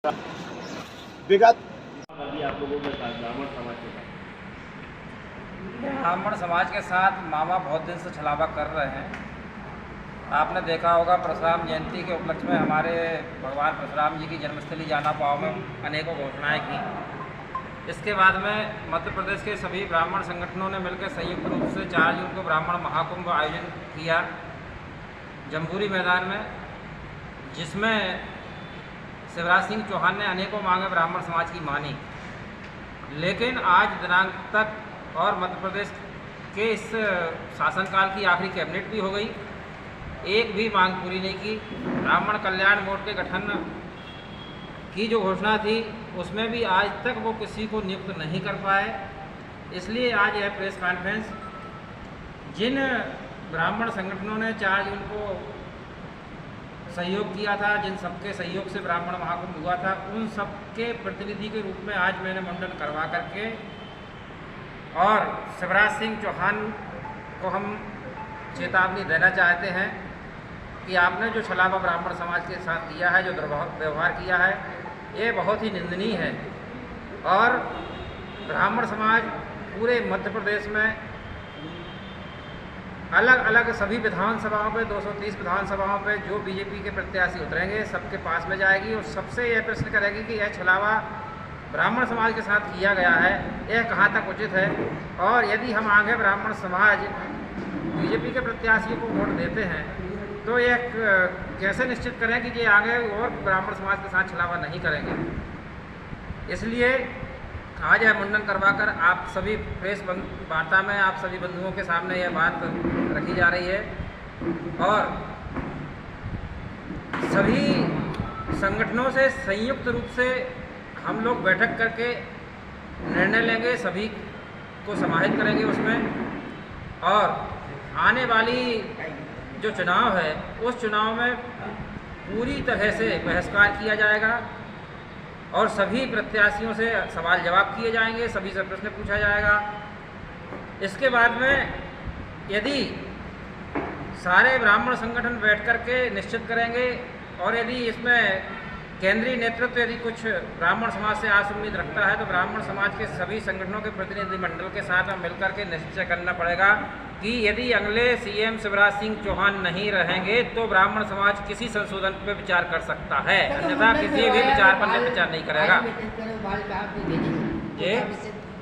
विगत अभी आप लोगों के साथ ब्राह्मण समाज के साथ मामा बहुत दिन से छलावा कर रहे हैं। आपने देखा होगा परशुराम जयंती के उपलक्ष्य में हमारे भगवान परशुराम जी की जन्मस्थली जाना पाव में अनेकों घोषणाएं की। इसके बाद में मध्य प्रदेश के सभी ब्राह्मण संगठनों ने मिलकर संयुक्त रूप से 4 जून को ब्राह्मण महाकुंभ आयोजन किया जम्बूरी मैदान में, जिसमें शिवराज सिंह चौहान ने अनेकों मांगे ब्राह्मण समाज की मानी, लेकिन आज दिनांक तक और मध्य प्रदेश के इस शासनकाल की आखिरी कैबिनेट भी हो गई, एक भी मांग पूरी नहीं की। ब्राह्मण कल्याण बोर्ड के गठन की जो घोषणा थी उसमें भी आज तक वो किसी को नियुक्त नहीं कर पाए। इसलिए आज यह प्रेस कॉन्फ्रेंस जिन ब्राह्मण संगठनों ने 4 जून को सहयोग किया था, जिन सबके सहयोग से ब्राह्मण महाकुंभ हुआ था, उन सबके प्रतिनिधि के रूप में आज मैंने मुंडन करवा करके और शिवराज सिंह चौहान को हम चेतावनी देना चाहते हैं कि आपने जो छलावा ब्राह्मण समाज के साथ किया है, जो दुर्व्यवहार किया है, ये बहुत ही निंदनीय है। और ब्राह्मण समाज पूरे मध्य प्रदेश में अलग अलग सभी विधानसभाओं पे 230 विधानसभाओं पे जो बीजेपी के प्रत्याशी उतरेंगे सबके पास में जाएगी और सबसे यह प्रश्न करेगी कि यह छलावा ब्राह्मण समाज के साथ किया गया है, यह कहाँ तक उचित है। और यदि हम आगे ब्राह्मण समाज बीजेपी के प्रत्याशियों को वोट देते हैं तो यह कैसे निश्चित करें कि ये आगे और ब्राह्मण समाज के साथ छलावा नहीं करेंगे। इसलिए आज यह मुंडन करवाकर आप सभी प्रेस वार्ता में आप सभी बंधुओं के सामने यह बात रखी जा रही है और सभी संगठनों से संयुक्त रूप से हम लोग बैठक करके निर्णय लेंगे, सभी को समाहित करेंगे उसमें। और आने वाली जो चुनाव है उस चुनाव में पूरी तरह से बहिष्कार किया जाएगा और सभी प्रत्याशियों से सवाल जवाब किए जाएंगे, सभी से प्रश्न पूछा जाएगा। इसके बाद में यदि सारे ब्राह्मण संगठन बैठ कर के निश्चित करेंगे और यदि इसमें केंद्रीय नेतृत्व यदि कुछ ब्राह्मण समाज से आस उम्मीद रखता है तो ब्राह्मण समाज के सभी संगठनों के प्रतिनिधिमंडल के साथ में मिलकर के निश्चय करना पड़ेगा कि यदि अगले सीएम शिवराज सिंह चौहान नहीं रहेंगे तो ब्राह्मण समाज किसी संशोधन पर विचार कर सकता है, अन्यथा किसी भी विचार पर विचार नहीं करेगा। ये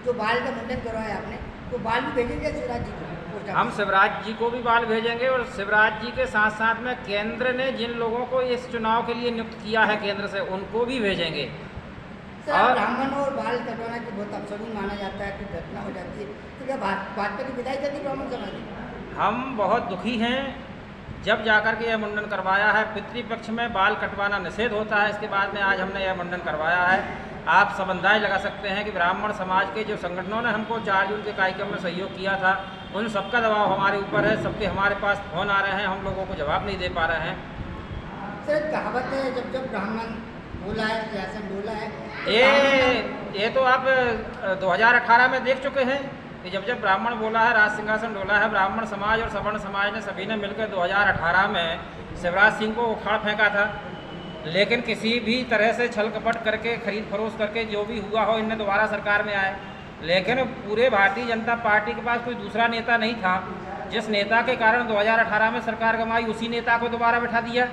जो बाल का मुंडन करवाया आपने तो बाल भी भेजेंगे शिवराज जी को? हम शिवराज जी को भी बाल भेजेंगे और शिवराज जी के साथ साथ में केंद्र ने जिन लोगों को इस चुनाव के लिए नियुक्त किया है केंद्र से उनको भी भेजेंगे। और ब्राह्मण और बाल कटवाना की बहुत अपशगुन माना जाता है, कि घटना हो जाती है, तो क्या भाजपा की विदाई करती ब्राह्मण समाज? हम बहुत दुखी हैं जब जाकर के यह मुंडन करवाया है। पितृपक्ष में बाल कटवाना निषेध होता है, इसके बाद में आज हमने यह मुंडन करवाया है। आप सब अंदाज लगा सकते हैं कि ब्राह्मण समाज के जो संगठनों ने हमको 4 जून के कार्यक्रम में सहयोग किया था उन सबका दबाव हमारे ऊपर है, सबके हमारे पास फोन आ रहे हैं, हम लोगों को जवाब नहीं दे पा रहे हैं। सर कहावत है जब जब ब्राह्मण बोला है सियासत बोला है, ये तो आप 2018 में देख चुके हैं कि जब जब ब्राह्मण बोला है राज सिंहासन डोला है। ब्राह्मण समाज और सवर्ण समाज ने सभी ने मिलकर 2018 में शिवराज सिंह को उखाड़ फेंका था, लेकिन किसी भी तरह से छल कपट करके खरीद फरोश करके जो भी हुआ हो इनने दोबारा सरकार में आए। लेकिन पूरे भारतीय जनता पार्टी के पास कोई दूसरा नेता नहीं था। जिस नेता के कारण 2018 में सरकार गंवाई उसी नेता को दोबारा बैठा दिया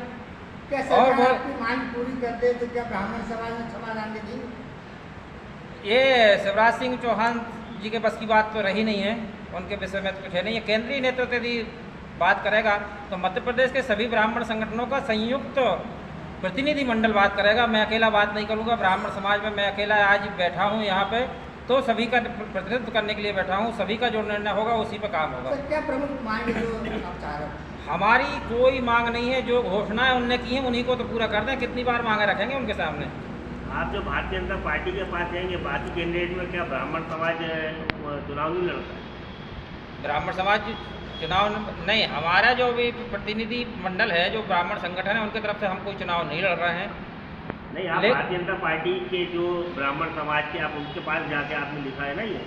और वो मांग पूरी कर दे तो क्या ब्राह्मण समाज में समाधान देंगे? ये शिवराज सिंह चौहान जी के बस की बात तो रही नहीं है, उनके विषय में तो कुछ है नहीं है। केंद्रीय नेतृत्व यदि बात करेगा तो मध्य प्रदेश के सभी ब्राह्मण संगठनों का संयुक्त प्रतिनिधिमंडल बात करेगा, मैं अकेला बात नहीं करूँगा। ब्राह्मण समाज में मैं अकेला आज बैठा हूँ यहाँ पे, तो सभी का प्रतिनिधित्व करने के लिए बैठा हूँ, सभी का जो निर्णय होगा उसी पर काम होगा। क्या प्रमुख मांग है जो आप चाह रहे हो? हमारी कोई मांग नहीं है, जो घोषणाएं उनने की हैं उन्हीं को तो पूरा कर दें। कितनी बार मांगे रखेंगे उनके सामने? आप जो भारतीय जनता पार्टी के पास जाएंगे बाकी कैंडिडेट में क्या ब्राह्मण समाज चुनाव नहीं लड़ता? ब्राह्मण समाज चुनाव नहीं, हमारा जो भी प्रतिनिधि मंडल है जो ब्राह्मण संगठन है उनकी तरफ से हम कोई चुनाव नहीं लड़ रहे हैं। नहीं, आप भारतीय जनता पार्टी के जो ब्राह्मण समाज के आप उनके पास जाके आपने लिखा है ना ये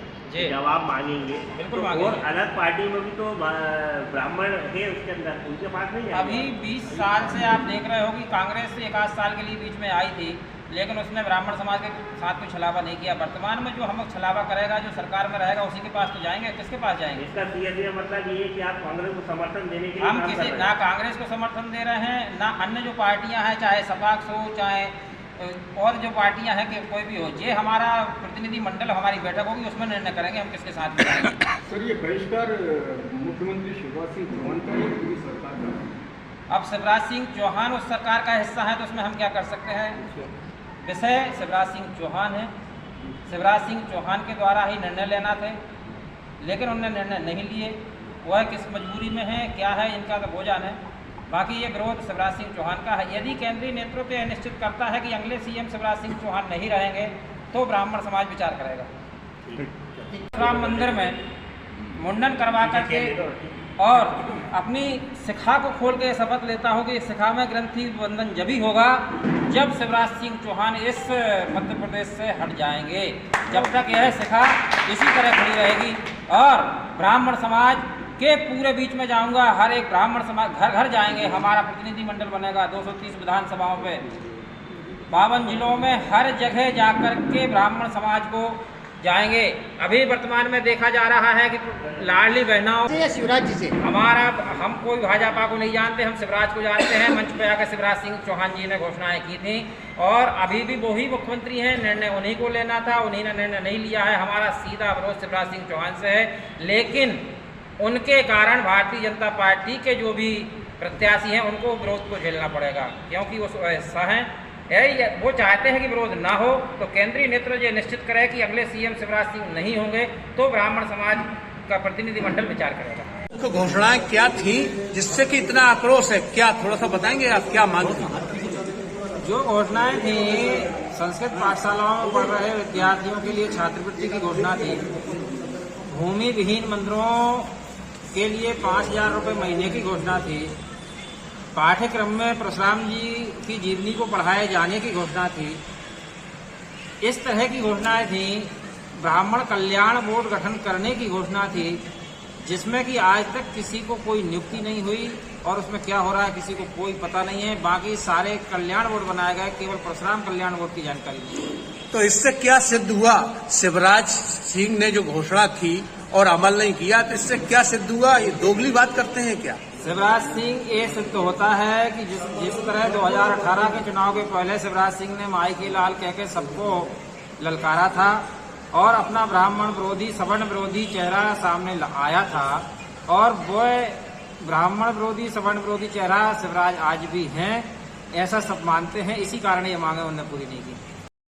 जवाब मांगेंगे, बिल्कुल तो मांगेंगे। और अलग पार्टी में भी तो ब्राह्मण है उसके अंदर, उनके पास नहीं है। अभी 20 साल से आप देख रहे हो कि कांग्रेस 1 आध साल के लिए बीच में आई थी, लेकिन उसने ब्राह्मण समाज के साथ कोई छलावा नहीं किया। वर्तमान में जो हम छलावा करेगा, जो सरकार में रहेगा, उसी के पास तो जाएंगे, किसके पास जाएंगे? इसका सीधे मतलब ये है कि आप कांग्रेस को समर्थन देने के लिए हम किसी ना कांग्रेस को समर्थन दे रहे हैं, ना अन्य जो पार्टियां हैं, चाहे सपाक्स हो, चाहे और जो पार्टियां हैं कि कोई भी हो, ये हमारा प्रतिनिधि मंडल, हमारी बैठक होगी, उसमें निर्णय करेंगे हम किसके साथ जाएंगे। सर, ये बहिष्कार मुख्यमंत्री शिवराज सिंह चौहान का या पूरी सरकार का? अब शिवराज सिंह चौहान उस सरकार का हिस्सा है, तो उसमें हम क्या कर सकते हैं? विषय शिवराज सिंह चौहान है, शिवराज सिंह चौहान के द्वारा ही निर्णय लेना थे, लेकिन उन्होंने निर्णय नहीं लिए। वह किस मजबूरी में है, क्या है, इनका तो वो जाने। बाकी ये विरोध शिवराज सिंह चौहान का है। यदि केंद्रीय नेतृत्व यह निश्चित करता है कि अगले सीएम शिवराज सिंह चौहान नहीं रहेंगे, तो ब्राह्मण समाज विचार करेगा। राम मंदिर में मुंडन करवा करके और अपनी शिखा को खोल के शपथ लेता हूँ कि शिखा में ग्रंथि बंधन जभी होगा जब शिवराज सिंह चौहान इस मध्य प्रदेश से हट जाएंगे। जब तक यह शिखा इसी तरह खड़ी रहेगी और ब्राह्मण समाज के पूरे बीच में जाऊंगा, हर एक ब्राह्मण समाज घर घर जाएंगे, हमारा प्रतिनिधि मंडल बनेगा 230 विधानसभाओं पे, 52 जिलों में हर जगह जाकर के ब्राह्मण समाज को जाएंगे। अभी वर्तमान में देखा जा रहा है कि लाडली बहनों से शिवराज जी से हम कोई भाजपा को नहीं जानते, हम शिवराज को जानते हैं। मंच पे आकर शिवराज सिंह चौहान जी ने घोषणाएं की थी और अभी भी वही मुख्यमंत्री हैं, निर्णय उन्हीं को लेना था, उन्हीं ने निर्णय नहीं लिया है। हमारा सीधा विरोध शिवराज सिंह चौहान से है, लेकिन उनके कारण भारतीय जनता पार्टी के जो भी प्रत्याशी हैं उनको विरोध को झेलना पड़ेगा, क्योंकि वो हिस्सा हैं। वो चाहते हैं कि विरोध ना हो, तो केंद्रीय नेतृत्व ये निश्चित करे कि अगले सीएम शिवराज सिंह नहीं होंगे, तो ब्राह्मण समाज का प्रतिनिधिमंडल विचार करेगा। तो घोषणाएं क्या थी जिससे कि इतना आक्रोश है, क्या थोड़ा सा बताएंगे आप, क्या मांग थी? जो घोषणाएं थी, संस्कृत पाठशालाओं में पढ़ रहे विद्यार्थियों के लिए छात्रवृत्ति की घोषणा थी, भूमि विहीन मंदिरों के लिए 5,000 रुपये महीने की घोषणा थी, पाठ्यक्रम में परशुराम जी की जीवनी को पढ़ाए जाने की घोषणा थी। इस तरह की घोषणाएं थी। ब्राह्मण कल्याण बोर्ड गठन करने की घोषणा थी, जिसमें कि आज तक किसी को कोई नियुक्ति नहीं हुई और उसमें क्या हो रहा है किसी को कोई पता नहीं है। बाकी सारे कल्याण बोर्ड बनाए गए, केवल परशुराम कल्याण बोर्ड की जानकारी नहीं है। तो इससे क्या सिद्ध हुआ? शिवराज सिंह ने जो घोषणा की और अमल नहीं किया, तो इससे क्या सिद्ध हुआ? ये दोगली बात करते हैं क्या? शिवराज सिंह ये सिद्ध होता है कि जिस तरह 2018 के चुनाव के पहले शिवराज सिंह ने माई की लाल कह के सबको ललकारा था और अपना ब्राह्मण विरोधी, सवर्ण विरोधी चेहरा सामने आया था, और वो ब्राह्मण विरोधी, सवर्ण विरोधी चेहरा शिवराज आज भी हैं, ऐसा सब मानते हैं। इसी कारण ये मांगे उन्होंने पूरी नहीं की।